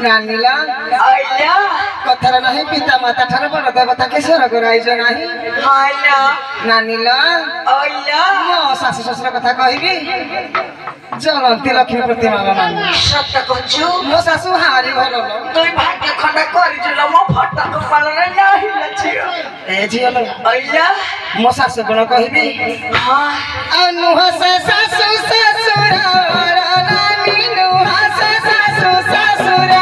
नानीला आइला कथर नहीं पिता माता ठार बड़ देवता के स्वर्ग राइज नहीं आइला नानीला आइला मो सासु ससुर कथा कहबी जलंती लक्ष्मी प्रतिमा नानी सत्य कहछु मो सासु हारी भलो तुई भाग्य खंड करि जुल मो फटा को पालन नाही लछियो ए जियलो आइला मो सासु गुण कहबी हां अनुहस सासु ससुर नानी नुहस सासु ससुर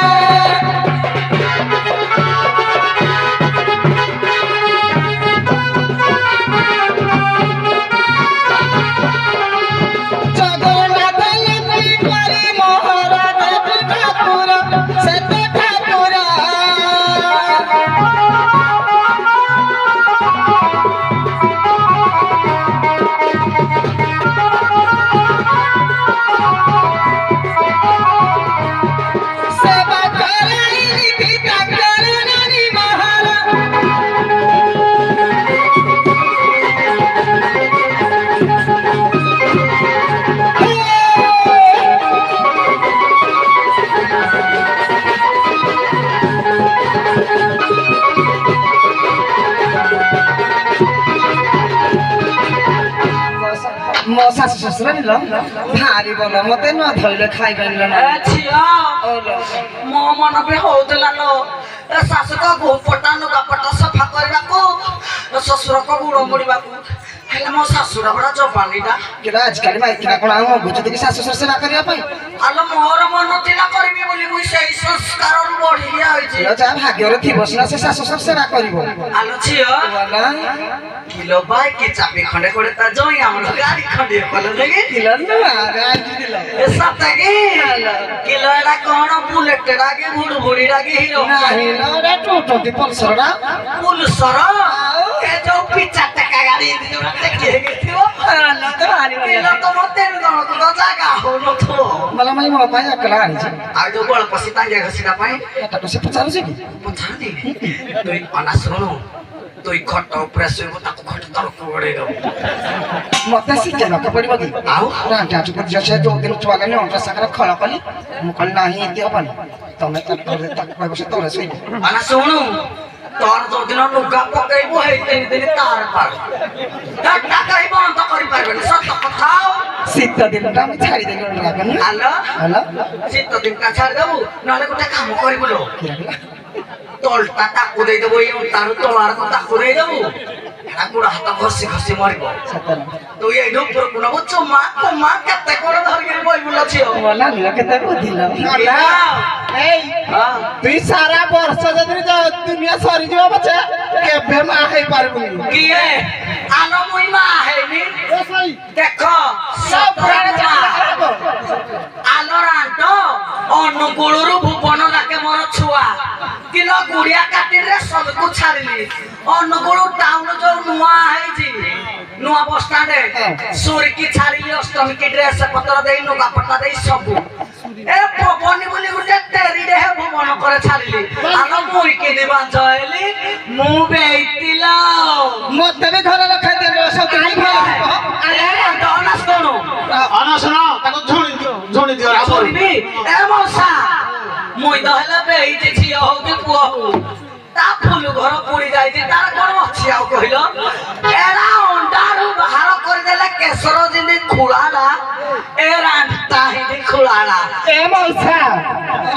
मो सासु ससुर निलो भारी बोलो मते न धइले खाइ बनिलो न छिया ओलो मो मन बे होदला लो सासु को गोपटा न गपटा सफा करबाको ससुर को गुड़ मुड़ीबाको हेला मो सासुर बड़ा जबानीटा केला आजकल माई किना कोन आउ बुझते कि सासु ससुर सेवा करिया पई आलो मोर मन तिला करबी बोली मुई सेई संस्कार रु बढ़िया होई जे लो जा भाग्य रे थिबो ना से सासु ससुर सेवा करिवो आलो छिया वाला किलो बाई के चापी खंडे खंडे ता जोई हमर गाड़ी खंडे कल लगे किलो न आज दिलो ए सतगे किलो एला कोन बुलेट रागे बुड़ बुड़ी रागे हीरो नाही लो रे टोटो दी पल्सरडा पुलसर ए जो पिचा टका गाड़ी दियो देखिए गेथियो न त हारी किलो तो मते न तो जागा हो न तो मला माई मो पाया कला आनी छ आ जो गोल पसी तांगे घसीना पाए एटा तो से पचारो छ कि पछाडी तोई अना सुनो तोई खट प्रेस हो ताको खट तलको बढेगो मते सिके न पडिबो कि आउ रांटा चुप जसे जो दिन छुआ ने अंटा साकर खळ कली मु कल नाही इति अपन तमे तक करे तक पाइबो से तोरे सई अना सुनो तोर जो दिन लुगा पकैबो है तेन दिन तार पार टाटा कहिबो अंत करि पाइबे सत कथाओ शीत दिन ता मी छाडी देलो लागन आलो हला शीत दिन का छाड़ देबो नले गोटे काम करिबो लो किरा तोलटा ताकू दे देबो ये तार तोलार को ताकू दे देबो एड़ा गुड़ा हाथ घसी घसी मरिबो सतर तो ये डॉक्टर को नबो चुम्मा कुम्मा कते कोन धर के बोल बुला छियो वाला लिया केते बुधिला वाला ए हां तुई सारा वर्ष जदि दुनिया सरी जीवा बचे केबे मा हे पारबुनी किए आलो मुई मा है नी देखो सब प्राण आलो रांटो अनुगुळुरु भुवन लाके मोर छुआ किलो गुड़िया काटी रे सब को छाड़ली अनुगुळु टाउन जो नुआ है जी नुआ बस स्टैंड सूर्य की छाड़ली अष्टमी की ड्रेस पत्र देई नुगा पट्टा देई सब ए पवनी बोली गुटे तेरी रे भुवन करे छाड़ली आलो मुई के दिबा जयली मु बेइतिला मते भी घर लखा देलो सब नहीं भाई अरे डोनास कोनो अना सुनो ताको झोनी दियो रा छोड़बी ए मौसा मुई दहला बेइते छियो हो के पुआ हो ता फुल घर पुड़ी जाई जे तार कोन अछि आउ कहिलो एरा अंडारू बाहर कर देला केसर जिनी खुलाला ए रांता ही खुलाला ए मौसा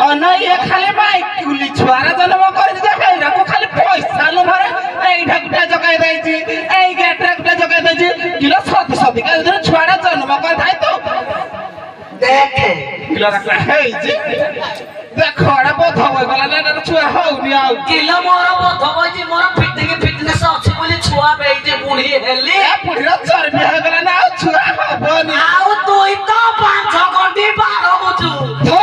अन ये खाली माई कुली छुआरा जन्म कर दे कइरा को खाली पैसा लो भरे एई ढकुटा जगाई दै छी एई गेटरा गुटा जगाई दै छी किलो सत सत का उधर छुआरा जन्म कर थाई तो देखे किलो रखला है जी देखो अरे बोध हो गला ना छुआ हो नि आउ किलो मोर बोध बजी मोर फिटनेस अछि बोली छुआ बेइते बुढ़ी हेली ए पुढीरा चर्बी हो गला ना छुआ हो बनी आउ तोई तो 5 घंटे 12 बुझू हो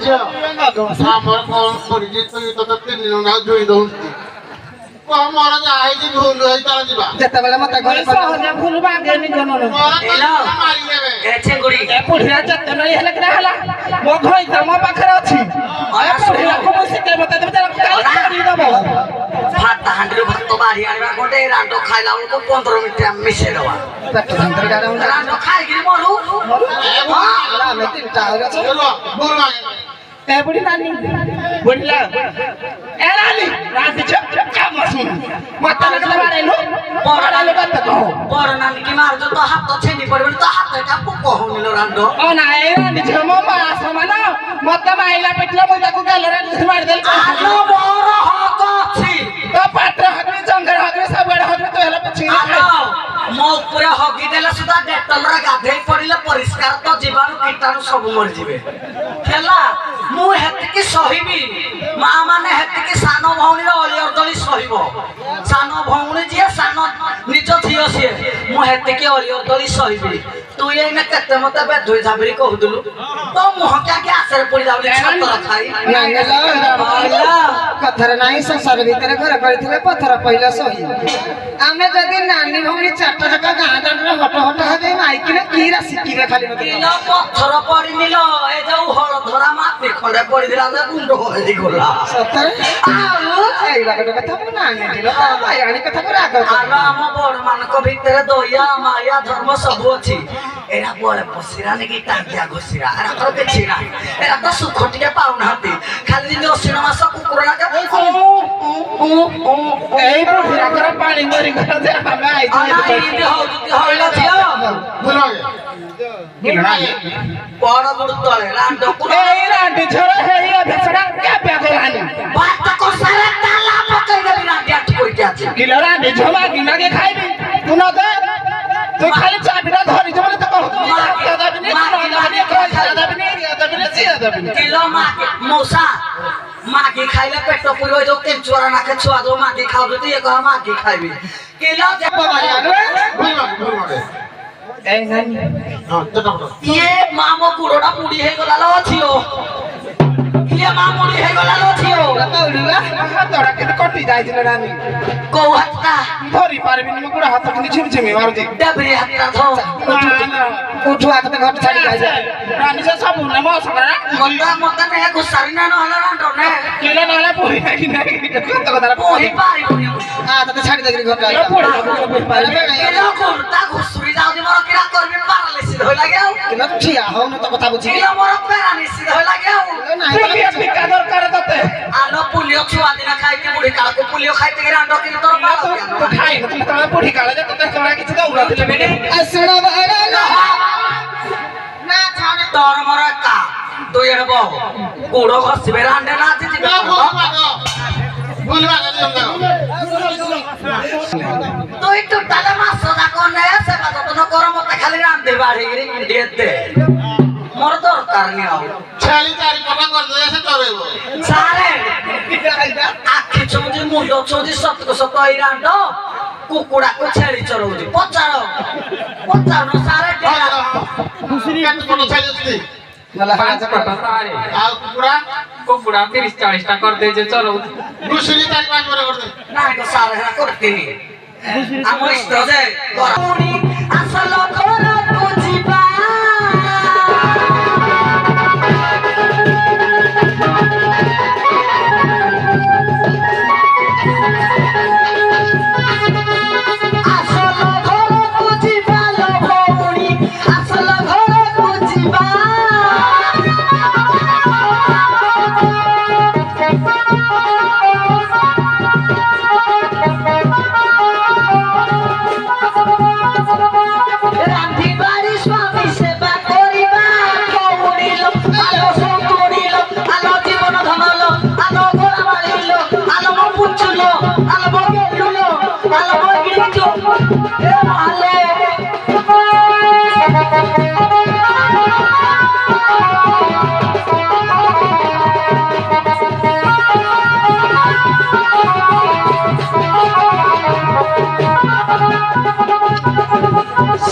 ଝିଅ ଆମର କଣ କରିଛି ତୁ ତତେ 3 ଦିନ ନା ଧୋଇ ଦଉଛୁ କହ ମୋର ଯାହା ହେଇଛି ଭୁଲ ହେଇ ତାର ଯିବା ଯେତେବେଳେ ମତେ ଘରେ ସହଜ ଭୁଲ ବାଗେନି ଜନନ ମାରିଦେବେ ଏ ଚେଙ୍ଗୁଡି ଏ ପୁଢିଆ ଯେତେବେଳେ ହେଲେ କିନା ହେଲା ମୋ ଘଇତା ମୋ ପାଖରେ ଅଛି ଏ ପୁଢିଆକୁ ମୁଁ ଶିଖେଇ ମତେ ଦେବି ତାର କାଲି କରିଦବ ଭାତ ହାଣ୍ଡିରୁ ଭାତ ବାଢି ଆଣିବା ଗୋଟେ ରାଣ୍ଡ ଖାଇଲା ବେଳକୁ 15 ମିନିଟ ଆମେ ମିଶେଇ ଦବା ପେଟ ଶାନ୍ତିରେ ଗାଡା ହୁଁ ରାଣ୍ଡ ଖାଇକିରି ମରୁ ଆମେ 3ଟା ଆହୁରି ଅଛୁ ଭୁଲ ମାଗେ ଏ ବୁଢୀ ନାନୀ ବୁଢିଲା ଏ ନାନୀ ରାତି କାମ ଶୁଣ ମତେ କେତେ ବାଡେଇଲୁ ବାଡେଇଲୁ କେତେ କହ ବଡ ନାନୀ କି ମାରୁଛ ତ ହାତ ଛେନି ପଡିବ ତ ହାତ ଏଟା ପୋକ ହଉନିଲ ରାଣ୍ଡ ଓ ନାଇଁ ରାନୀ ଝିଅ ମୋ ମା ସମାନ ମତେ ମାଇଲା ପିଟିଲା ମୁଁ ତାକୁ ଗାଲରେ ମାରିଦେଲି ଆଲୋ ମୋର ହକ ଅଛି ତ ପାଟିରେ ହଗି ଜଙ୍ଗରେ ହଗି ସବୁଆଡେ ହଗି ତୁ ହେଲା ପଛିକି ଆଲୋ ମୋ ଉପରେ ହଗି ଦେଲେ ସୁଦ୍ଧା ଡେଟଲରେ ଗାଧେଇ ପଡିଲେ ପରିଷ୍କାର ତ ଜୀବାଣୁ କୀଟାଣୁ ସବୁ ମରିଯିବେ ହେଲା ମୁଁ ହେତିକି ସହିବି ମା ମାନେ ହେତିକି ସାନ ଭଉଣୀର ଅଳି ଅର୍ଦଳି ସହିବ ସାନ ଭଉଣୀ ଯିଏ ସାନ ନିଜ ଝିଅ ସିଏ ମୁଁ ହେତିକି ଅଳି ଅର୍ଦଳି ସହିବି ତୁ ଏଇନେ କେତେ ମତେ ବେଧୁଇ ଝାବିରି କହୁଥିଲୁ ତ ମୁହଁ କ୍ୟାକେ ଆସରେ ପଡି ଯାଉନି ଛତର ଖାଇ କଥାରେ ନାହିଁ ସଂସାର ଭିତରେ ଘର କରିଥିଲେ ପଥର ପହିଲା ସହି ଆମେ ଯଦି ନାନୀ ଭଉଣୀ 4ଟା ଯାକ ଗାଁ ଦାଣ୍ଡରେ ହଟ ହଟ ହେବେ ମାଇକିରେ କିରା ଶିଖିବେ ଖାଲି ମତେ କିଲୋ ପଥର ପଡିନିଲ ଏ ଯୋଉ ହଳଧରା ମାଟି ଖଣ୍ଡେ ପଡିଥିଲା ଯେ ଗୁଣ୍ଡ ହେଇଗଲା ସତରେ ଏଇ ବାଗଟ କଥା ମୁଁ ନାନୀ ଦିଲ ଭାଇରାଣୀ କଥା ପୁରା ଆଗ ଆଲୋ ଆମ ବଡ ମାନଙ୍କ ଭିତରେ ଦୟା ମାୟା ଧର୍ମ ସବୁ ଅଛି ଏରା ବଳେ ପଶିରାନି କି ଟାଙ୍ଗିଆ ଘୋଷିରା ଏରା ତ କିଛି ନାହିଁ ଏରା ତ ସୁଖ ଟିକେ ପାଉନାହାନ୍ତି ଖାଲି ଯେମିତି ଅଶିଣ ମାସ କୁକୁର ନାକେ ଏଇ ବୁଢୀର ପାଣି ମରି ଗଲା ଯେ ଆମେ ଆଇଛୁ ହଇଲ ଝିଅ ଭୁଲ ମାଗେ ଭୁଲ ମାଗେ ବଡ ବୁଡ ତଳେ ରାଣ୍ଡ ଏଇ ରାଣ୍ଡି ଝିଅ ହେଇ ଅଭ୍ୟାସଟା କେବେ ଗଲାନି ଭାତ କଷାରେ ତାଲା ପକେଇଦେବି ରାଣ୍ଡି ଆଠି କରିକି ଅଛି କିଲୋ ରାଣ୍ଡି ଝିଅ ମାଗି ମାଗି ଖାଇବି ତୁ ନ ଦେ ତୁ ଖାଲି ଚାବିଟା ଧରିଛୁ ବୋଲି ତୁ କହୁଛୁ କିଲୋ ମଉସା ମାଗି ଖାଇଲେ ପେଟ ପୁରିବ ଯୋଉ କେଞ୍ଚୁଆରା ନାକେ ଛୁଆ ଯୋଉ ମାଗି ଖାଉଛନ୍ତି ଇଏ କହ ମାଗି ଖାଇବି କିଲୋ ଭୁଲ ମାଗେ ଏଇ ନାନୀ ହଁ ଚଟା ଇଏ ମା ମୋ ଗୁଡଟା ମୁଡି ହେଇଗଲା ଲୋ ଝିଅ ଇଏ ମା ମୁଡି ହେଇଗଲା ଲୋ ଝିଅ ହାତଟା କେତେ କଟି ଯାଇଥିଲା ରାନୀ କୋଉ ହାତଟା ଧରି ପାରିବିନି ମୋ ଗୋଡ଼ ହାତ କେମିତି ଝିମଝିମି ମାରୁଛି ଡେବରି ହାତଟା ଧର ଉଠୁ ହାତ ଘର ଛାଡି ଯାଇছে ରାନୀ ସେ ସବୁ ନେ ମୋ ସକାଳେ ମତେ ନେ ଘୁଷାରି ନା ନହେଲେ ରାଣ୍ଡ ନେ କିଲୋ ନହେଲେ ପୁରୀ ନାହିଁ ନାହିଁ କତ କଥା ପୋହି ପାରିବୁନି ତତେ ଛାଡି ଦେଇକି ଘର କିଲୋ କୁର୍ତା ଘୁଷୁରି ଯାଉଛି ମୋର କିରା କରିବି ପାରାଲିସିସ୍ ହୋଇ ଲାଗେ ଆଉ କିଲୋ ଠିଆ ହଉନ ତ କଥା ବୁଝି କିଲୋ ମୋର ପାରାଲିସିସ୍ ହୋଇ ଲାଗେ ଆଉ ଟିକା ଦରକାର ତତେ ଆଲୋ ପୁଲିଓ ଛୁଆ ଦିନ ଖାଇକି ବୁଢୀ କାଳକୁ ପୁଲିଓ ଖାଇକି ରାଣ୍ଡ କିଲୋ ତୋର ବାଳ ତୁ ଖାଇନୁ ତମେ ବୁଢୀ କାଳେ ଯେ ତତେ ତୋରା କିଛି ଦଉନଥିଲେ ବେନି ଶୁଣ ତୋର ମୋର ଏକା তুই এর বউ গোড় ঘষিবে রান্ডে না আছে জিবে ভুল মাগে তুই তো তালে মাছ সদা কোনে সেবা যত্ন কর মতে খালি রান্ধে বাড়ি দিয়ে দে মোর দরকার নেই আর ছালি চারি পটা করে দে সে চড়াইব সারে আখি চৌজি মুন্ড চৌজি সতক সত এই রান্ড কুকুড়াକୁ ଛେଳି ଚରଉଛି ପଚାର ସାରେ কেন পটা ছালি আছে ଆଉ କୁକୁଡ଼ା 30-40 ଟା କରିଦେଇଛେ ଚରଉଛି ଘୁଷୁରି 4-5 ପରେ କରିଦେ ନାଇଁ ତ ସାରେ ହେରା କରିଥିନି ଆମ ଇଷ୍ଟ ଯେ আসল ঘরକୁ ଯିବା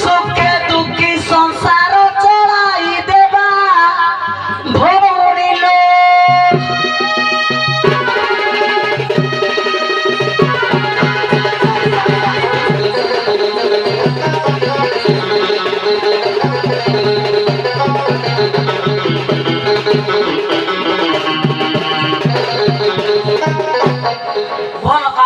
সুখে দুঃখী সংসার চলাই দেবা ଭଲ